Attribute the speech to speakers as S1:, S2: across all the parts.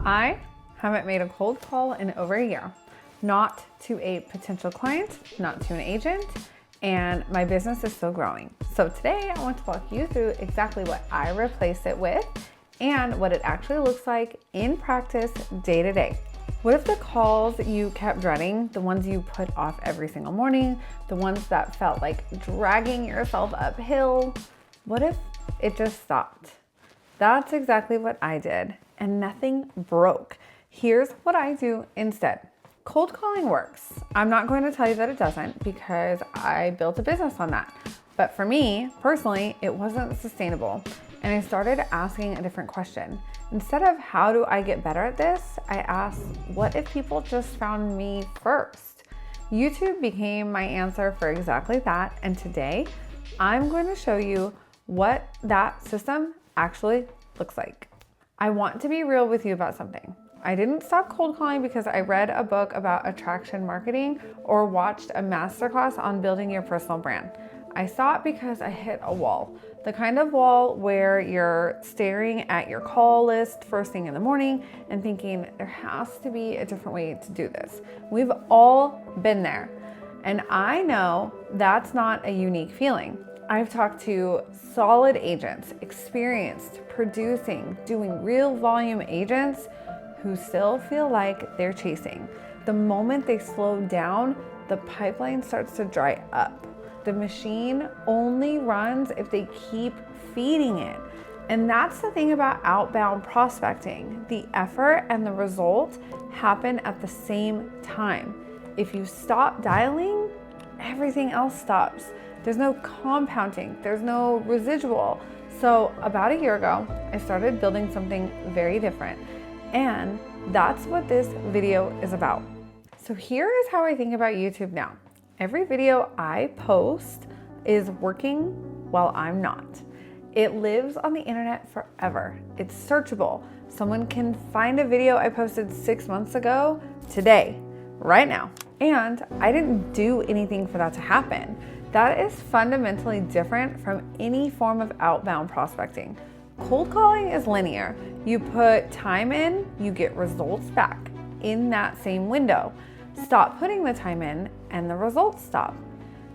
S1: I haven't made a cold call in over a year, not to a potential client, not to an agent, and my business is still growing. So today I want to walk you through exactly what I replace it with and what it actually looks like in practice day to day. What if the calls you kept dreading, the ones you put off every single morning, the ones that felt like dragging yourself uphill, what if it just stopped? That's exactly what I did, and nothing broke. Here's what I do instead. Cold calling works. I'm not going to tell you that it doesn't because I built a business on that. But for me, personally, it wasn't sustainable. And I started asking a different question. Instead of how do I get better at this, I asked, what if people just found me first? YouTube became my answer for exactly that. And today, I'm going to show you what that system actually looks like. I want to be real with you about something. I didn't stop cold calling because I read a book about attraction marketing or watched a masterclass on building your personal brand. I stopped because I hit a wall. The kind of wall where you're staring at your call list first thing in the morning and thinking there has to be a different way to do this. We've all been there. And I know that's not a unique feeling. I've talked to solid agents, experienced, producing, doing real volume agents who still feel like they're chasing. The moment they slow down, the pipeline starts to dry up. The machine only runs if they keep feeding it. And that's the thing about outbound prospecting. The effort and the result happen at the same time. If you stop dialing, everything else stops. There's no compounding, there's no residual. So about a year ago, I started building something very different. And that's what this video is about. So here is how I think about YouTube now. Every video I post is working while I'm not. It lives on the internet forever. It's searchable. Someone can find a video I posted 6 months ago today, right now. And I didn't do anything for that to happen. That is fundamentally different from any form of outbound prospecting. Cold calling is linear. You put time in, you get results back in that same window. Stop putting the time in and the results stop.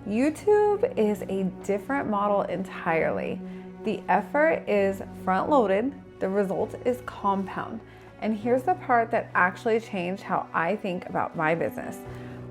S1: YouTube is a different model entirely. The effort is front loaded, the result is compound. And here's the part that actually changed how I think about my business.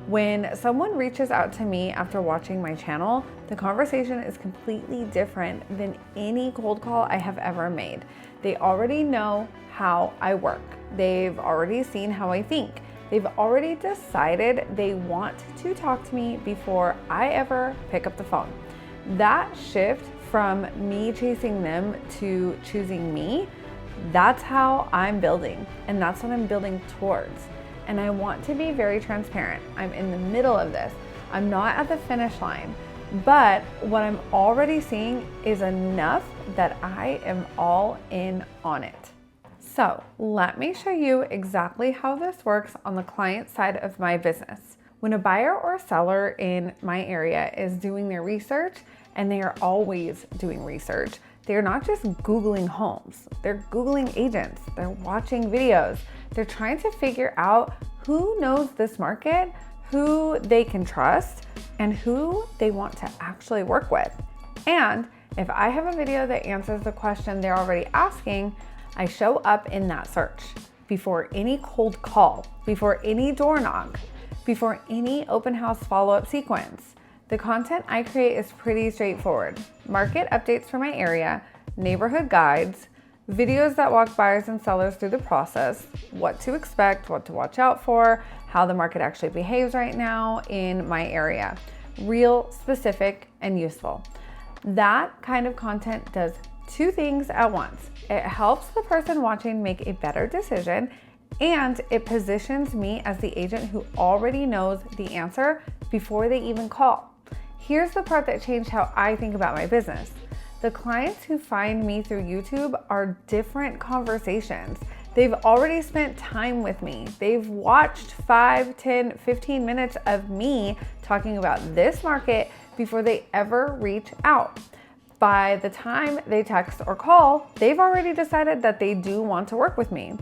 S1: When someone reaches out to me after watching my channel, the conversation is completely different than any cold call I have ever made. They already know how I work. They've already seen how I think. They've already decided they want to talk to me before I ever pick up the phone. That shift from me chasing them to choosing me, that's how I'm building, and that's what I'm building towards. And I want to be very transparent. I'm in the middle of this. I'm not at the finish line, but what I'm already seeing is enough that I am all in on it. So let me show you exactly how this works on the client side of my business. When a buyer or seller in my area is doing their research, and they are always doing research, they're not just Googling homes, they're Googling agents, they're watching videos, they're trying to figure out who knows this market, who they can trust, and who they want to actually work with. And if I have a video that answers the question they're already asking, I show up in that search before any cold call, before any door knock, before any open house follow-up sequence. The content I create is pretty straightforward. Market updates for my area, neighborhood guides, videos that walk buyers and sellers through the process, what to expect, what to watch out for, how the market actually behaves right now in my area. Real, specific, and useful. That kind of content does two things at once. It helps the person watching make a better decision, and it positions me as the agent who already knows the answer before they even call. Here's the part that changed how I think about my business. The clients who find me through YouTube are different conversations. They've already spent time with me. They've watched 5, 10, 15 minutes of me talking about this market before they ever reach out. By the time they text or call, they've already decided that they do want to work with me.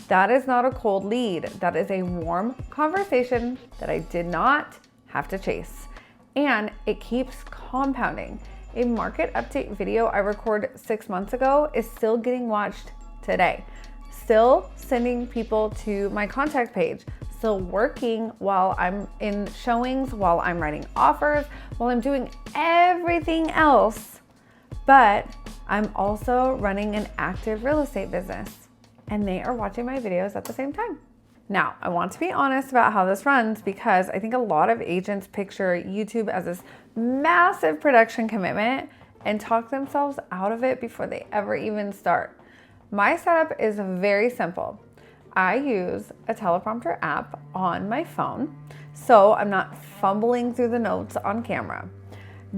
S1: That is not a cold lead. That is a warm conversation that I did not have to chase. And it keeps compounding. A market update video I recorded 6 months ago is still getting watched today. Still sending people to my contact page. Still working while I'm in showings, while I'm writing offers, while I'm doing everything else. But I'm also running an active real estate business, and they are watching my videos at the same time. Now, I want to be honest about how this runs because I think a lot of agents picture YouTube as this massive production commitment and talk themselves out of it before they ever even start. My setup is very simple. I use a teleprompter app on my phone, so I'm not fumbling through the notes on camera.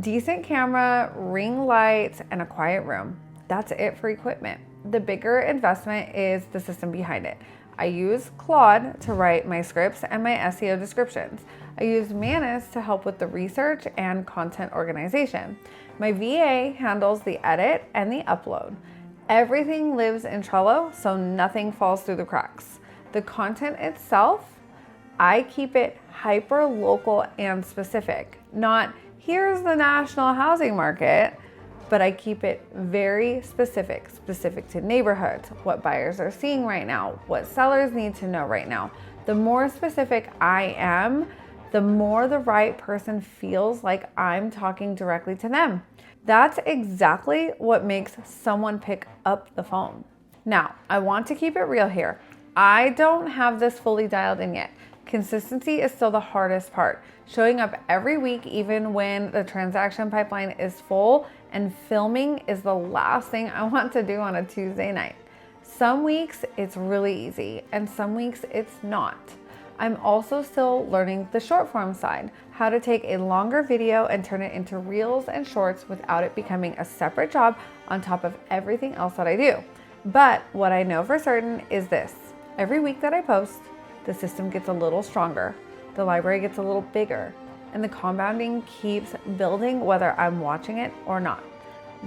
S1: Decent camera, ring lights, and a quiet room. That's it for equipment. The bigger investment is the system behind it. I use Claude to write my scripts and my SEO descriptions. I use Manus to help with the research and content organization. My VA handles the edit and the upload. Everything lives in Trello, so nothing falls through the cracks. The content itself, I keep it hyper local and specific. Not here's the national housing market, but I keep it very specific to neighborhoods, what buyers are seeing right now, what sellers need to know right now. The more specific I am, the more the right person feels like I'm talking directly to them. That's exactly what makes someone pick up the phone. Now, I want to keep it real here. I don't have this fully dialed in yet. Consistency is still the hardest part. Showing up every week, even when the transaction pipeline is full, and filming is the last thing I want to do on a Tuesday night. Some weeks it's really easy, and some weeks it's not. I'm also still learning the short form side, how to take a longer video and turn it into reels and shorts without it becoming a separate job on top of everything else that I do. But what I know for certain is this: every week that I post, the system gets a little stronger, the library gets a little bigger, and the compounding keeps building whether I'm watching it or not.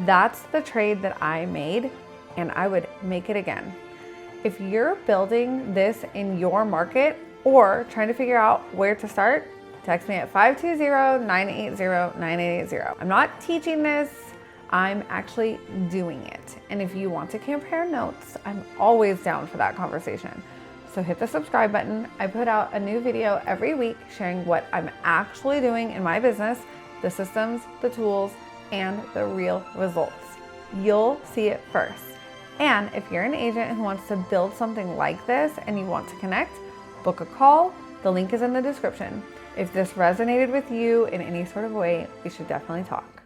S1: That's the trade that I made, and I would make it again. If you're building this in your market or trying to figure out where to start, text me at 520-980-9880. I'm not teaching this, I'm actually doing it. And if you want to compare notes, I'm always down for that conversation. So hit the subscribe button. I put out a new video every week sharing what I'm actually doing in my business, the systems, the tools, and the real results. You'll see it first. And if you're an agent who wants to build something like this and you want to connect, book a call. The link is in the description. If this resonated with you in any sort of way, we should definitely talk.